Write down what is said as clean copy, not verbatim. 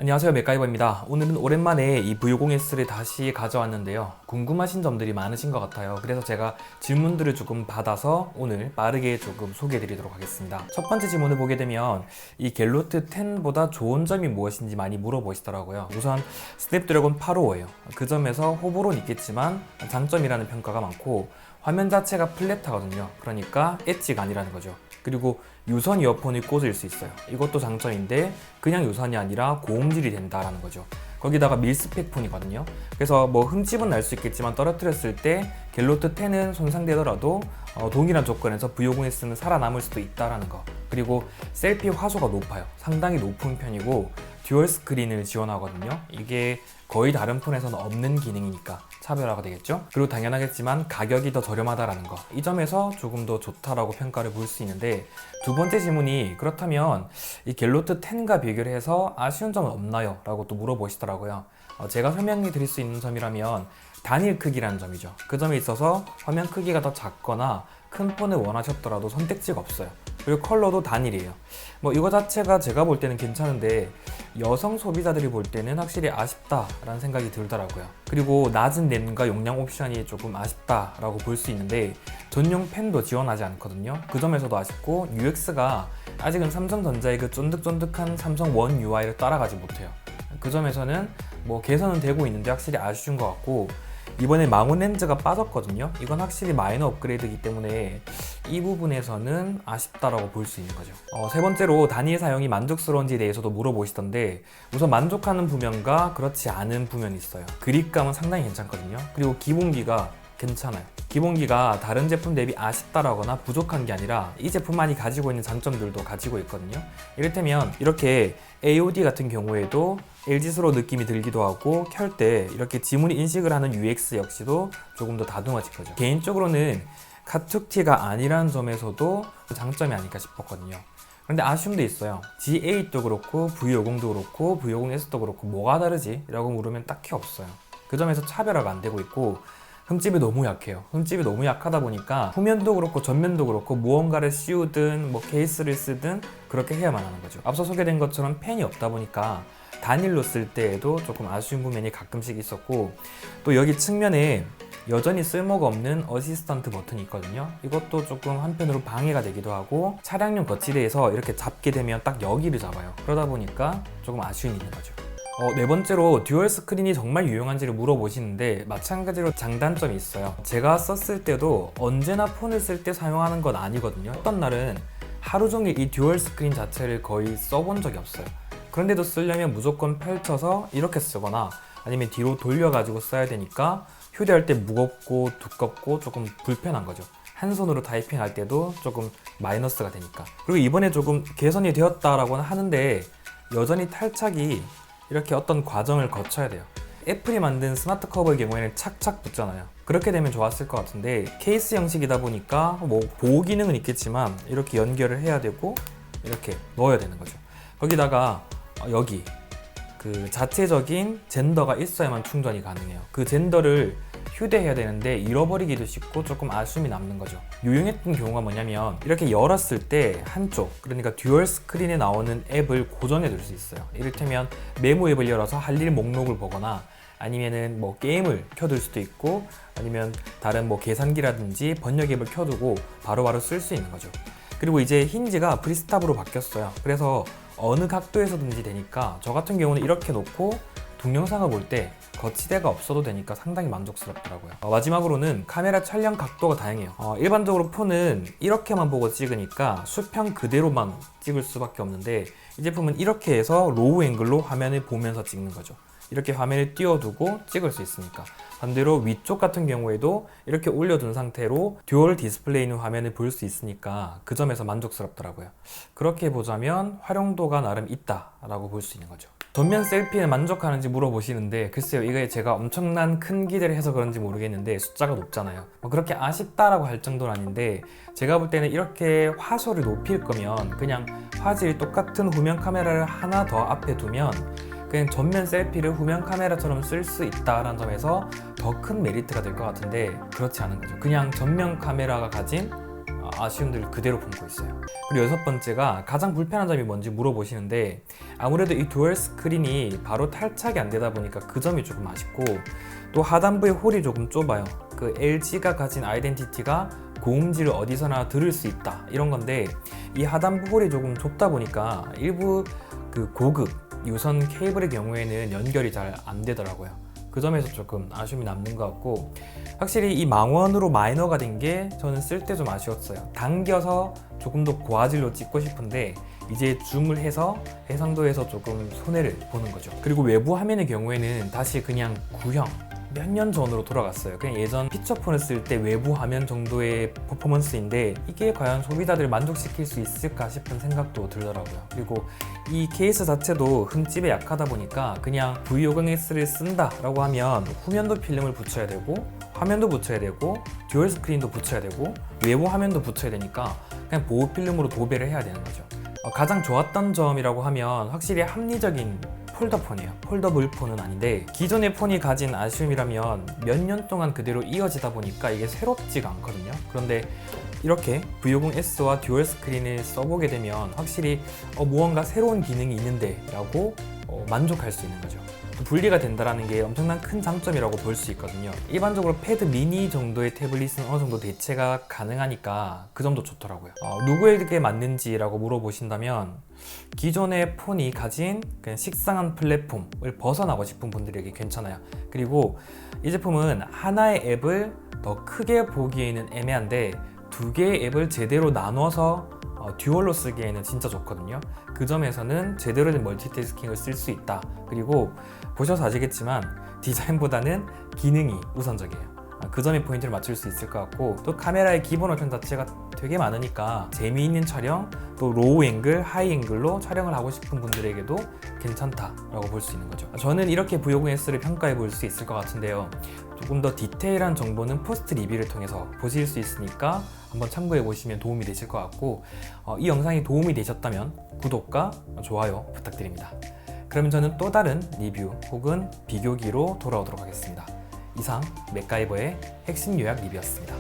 안녕하세요, 맥가이버입니다. 오늘은 오랜만에 이 V50S를 다시 가져왔는데요. 궁금하신 점들이 많으신 것 같아요. 그래서 제가 질문들을 조금 받아서 오늘 빠르게 조금 소개해드리도록 하겠습니다. 첫 번째 질문을 보게 되면 이 갤로트 10보다 좋은 점이 무엇인지 많이 물어보시더라고요. 우선 스냅드래곤 855예요. 그 점에서 호불호는 있겠지만 장점이라는 평가가 많고, 화면 자체가 플랫하거든요. 그러니까 엣지가 아니라는 거죠. 그리고 유선 이어폰이 꽂을 수 있어요. 이것도 장점인데 그냥 유선이 아니라 고음질이 된다라는 거죠. 거기다가 밀스펙 폰이거든요. 그래서 뭐 흠집은 날 수 있겠지만 떨어뜨렸을 때 갤로트 10은 손상되더라도 동일한 조건에서 V50S는 살아남을 수도 있다라는 거. 그리고 셀피 화소가 높아요. 상당히 높은 편이고 듀얼 스크린을 지원하거든요. 이게 거의 다른 폰에서는 없는 기능이니까 차별화가 되겠죠. 그리고 당연하겠지만 가격이 더 저렴하다라는 거, 이 점에서 조금 더 좋다라고 평가를 볼 수 있는데, 두 번째 질문이 그렇다면 이 갤로트 10과 비교를 해서 아쉬운 점은 없나요? 라고 또 물어보시더라고요. 제가 설명해 드릴 수 있는 점이라면 단일 크기라는 점이죠. 그 점에 있어서 화면 크기가 더 작거나 큰 폰을 원하셨더라도 선택지가 없어요. 그리고 컬러도 단일이에요. 뭐 이거 자체가 제가 볼 때는 괜찮은데 여성 소비자들이 볼 때는 확실히 아쉽다라는 생각이 들더라고요. 그리고 낮은 램과 용량 옵션이 조금 아쉽다라고 볼 수 있는데 전용 펜도 지원하지 않거든요. 그 점에서도 아쉽고, UX가 아직은 삼성전자의 그 쫀득쫀득한 삼성 원 UI를 따라가지 못해요. 그 점에서는 뭐 개선은 되고 있는데 확실히 아쉬운 것 같고, 이번에 망원 렌즈가 빠졌거든요. 이건 확실히 마이너 업그레이드이기 때문에 이 부분에서는 아쉽다라고 볼 수 있는 거죠. 세 번째로 단일 사용이 만족스러운지에 대해서도 물어보시던데, 우선 만족하는 부면과 그렇지 않은 부면이 있어요. 그립감은 상당히 괜찮거든요. 그리고 기본기가 괜찮아요. 기본기가 다른 제품 대비 아쉽다라거나 부족한 게 아니라 이 제품만이 가지고 있는 장점들도 가지고 있거든요. 이를테면 이렇게 AOD 같은 경우에도 LG스러운 느낌이 들기도 하고, 켤 때 이렇게 지문이 인식을 하는 UX 역시도 조금 더 다듬어질 거죠. 개인적으로는 카툭티가 아니라는 점에서도 장점이 아닐까 싶었거든요. 그런데 아쉬움도 있어요. G8도 그렇고 V50도 그렇고 V50S도 그렇고 뭐가 다르지? 라고 물으면 딱히 없어요. 그 점에서 차별화가 안 되고 있고, 흠집이 너무 약해요. 흠집이 너무 약하다 보니까 후면도 그렇고 전면도 그렇고 무언가를 씌우든 뭐 케이스를 쓰든 그렇게 해야만 하는 거죠. 앞서 소개된 것처럼 펜이 없다 보니까 단일로 쓸 때에도 조금 아쉬운 부분이 가끔씩 있었고, 또 여기 측면에 여전히 쓸모가 없는 어시스턴트 버튼이 있거든요. 이것도 조금 한편으로 방해가 되기도 하고, 차량용 거치대에서 이렇게 잡게 되면 딱 여기를 잡아요. 그러다 보니까 조금 아쉬움이 있는 거죠. 네 번째로 듀얼 스크린이 정말 유용한지를 물어보시는데, 마찬가지로 장단점이 있어요. 제가 썼을 때도 언제나 폰을 쓸 때 사용하는 건 아니거든요. 어떤 날은 하루 종일 이 듀얼 스크린 자체를 거의 써본 적이 없어요. 그런데도 쓰려면 무조건 펼쳐서 이렇게 쓰거나 아니면 뒤로 돌려가지고 써야 되니까 휴대할 때 무겁고 두껍고 조금 불편한 거죠. 한 손으로 타이핑할 때도 조금 마이너스가 되니까. 그리고 이번에 조금 개선이 되었다라고는 하는데 여전히 탈착이 이렇게 어떤 과정을 거쳐야 돼요. 애플이 만든 스마트 커버의 경우에는 착착 붙잖아요. 그렇게 되면 좋았을 것 같은데 케이스 형식이다 보니까 뭐 보호 기능은 있겠지만 이렇게 연결을 해야 되고 이렇게 넣어야 되는 거죠. 거기다가 여기 그 자체적인 젠더가 있어야만 충전이 가능해요. 그 젠더를 휴대해야 되는데 잃어버리기도 쉽고 조금 아쉬움이 남는 거죠. 유용했던 경우가 뭐냐면 이렇게 열었을 때 한쪽, 그러니까 듀얼 스크린에 나오는 앱을 고정해 둘 수 있어요. 이를테면 메모 앱을 열어서 할 일 목록을 보거나 아니면은 뭐 게임을 켜둘 수도 있고, 아니면 다른 뭐 계산기라든지 번역 앱을 켜두고 바로바로 쓸 수 있는 거죠. 그리고 이제 힌지가 프리스탑으로 바뀌었어요. 그래서 어느 각도에서든지 되니까 저 같은 경우는 이렇게 놓고 동영상을 볼 때 거치대가 없어도 되니까 상당히 만족스럽더라고요. 마지막으로는 카메라 촬영 각도가 다양해요. 일반적으로 폰은 이렇게만 보고 찍으니까 수평 그대로만 찍을 수밖에 없는데, 이 제품은 이렇게 해서 로우 앵글로 화면을 보면서 찍는 거죠. 이렇게 화면을 띄워두고 찍을 수 있으니까. 반대로 위쪽 같은 경우에도 이렇게 올려둔 상태로 듀얼 디스플레이 있는 화면을 볼 수 있으니까 그 점에서 만족스럽더라고요. 그렇게 보자면 활용도가 나름 있다라고 볼 수 있는 거죠. 전면 셀피에 만족하는지 물어보시는데, 글쎄요, 이게 제가 엄청난 큰 기대를 해서 그런지 모르겠는데 숫자가 높잖아요. 그렇게 아쉽다라고 할 정도는 아닌데, 제가 볼 때는 이렇게 화소를 높일 거면 그냥 화질이 똑같은 후면 카메라를 하나 더 앞에 두면 그냥 전면 셀피를 후면 카메라처럼 쓸 수 있다라는 점에서 더 큰 메리트가 될 것 같은데, 그렇지 않은 거죠. 그냥 전면 카메라가 가진 아쉬움들을 그대로 품고 있어요. 그리고 여섯 번째가 가장 불편한 점이 뭔지 물어보시는데, 아무래도 이 듀얼 스크린이 바로 탈착이 안 되다 보니까 그 점이 조금 아쉽고, 또 하단부의 홀이 조금 좁아요. 그 LG가 가진 아이덴티티가 고음질을 어디서나 들을 수 있다 이런 건데, 이 하단부 홀이 조금 좁다 보니까 일부 그 고급 유선 케이블의 경우에는 연결이 잘 안 되더라고요. 그 점에서 조금 아쉬움이 남는 것 같고, 확실히 이 망원으로 마이너가 된 게 저는 쓸 때 좀 아쉬웠어요. 당겨서 조금 더 고화질로 찍고 싶은데 이제 줌을 해서 해상도에서 조금 손해를 보는 거죠. 그리고 외부 화면의 경우에는 다시 그냥 구형 몇 년 전으로 돌아갔어요. 그냥 예전 피처폰을 쓸 때 외부 화면 정도의 퍼포먼스인데 이게 과연 소비자들을 만족시킬 수 있을까 싶은 생각도 들더라고요. 그리고 이 케이스 자체도 흠집에 약하다 보니까 그냥 V50S를 쓴다 라고 하면 후면도 필름을 붙여야 되고 화면도 붙여야 되고 듀얼 스크린도 붙여야 되고 외부 화면도 붙여야 되니까 그냥 보호 필름으로 도배를 해야 되는 거죠. 가장 좋았던 점이라고 하면 확실히 합리적인 폴더폰이에요. 폴더블 폰은 아닌데, 기존의 폰이 가진 아쉬움이라면 몇 년 동안 그대로 이어지다 보니까 이게 새롭지가 않거든요. 그런데 이렇게 V50S와 듀얼 스크린을 써보게 되면 확실히 무언가 새로운 기능이 있는데 라고 만족할 수 있는 거죠. 분리가 된다는 게 엄청난 큰 장점이라고 볼 수 있거든요. 일반적으로 패드 미니 정도의 태블릿은 어느 정도 대체가 가능하니까 그 점도 좋더라고요. 누구에게 맞는지라고 물어보신다면 기존의 폰이 가진 그냥 식상한 플랫폼을 벗어나고 싶은 분들에게 괜찮아요. 그리고 이 제품은 하나의 앱을 더 크게 보기에는 애매한데 두 개의 앱을 제대로 나눠서 듀얼로 쓰기에는 진짜 좋거든요. 그 점에서는 제대로 된 멀티태스킹을 쓸 수 있다. 그리고 보셔서 아시겠지만 디자인보다는 기능이 우선적이에요. 그 점에 포인트를 맞출 수 있을 것 같고, 또 카메라의 기본 옵션 자체가 되게 많으니까 재미있는 촬영, 또 로우 앵글, 하이 앵글로 촬영을 하고 싶은 분들에게도 괜찮다라고 볼 수 있는 거죠. 저는 이렇게 V50S를 평가해 볼 수 있을 것 같은데요. 조금 더 디테일한 정보는 포스트 리뷰를 통해서 보실 수 있으니까 한번 참고해 보시면 도움이 되실 것 같고, 이 영상이 도움이 되셨다면 구독과 좋아요 부탁드립니다. 그러면 저는 또 다른 리뷰 혹은 비교기로 돌아오도록 하겠습니다. 이상 맥가이버의 핵심 요약 리뷰였습니다.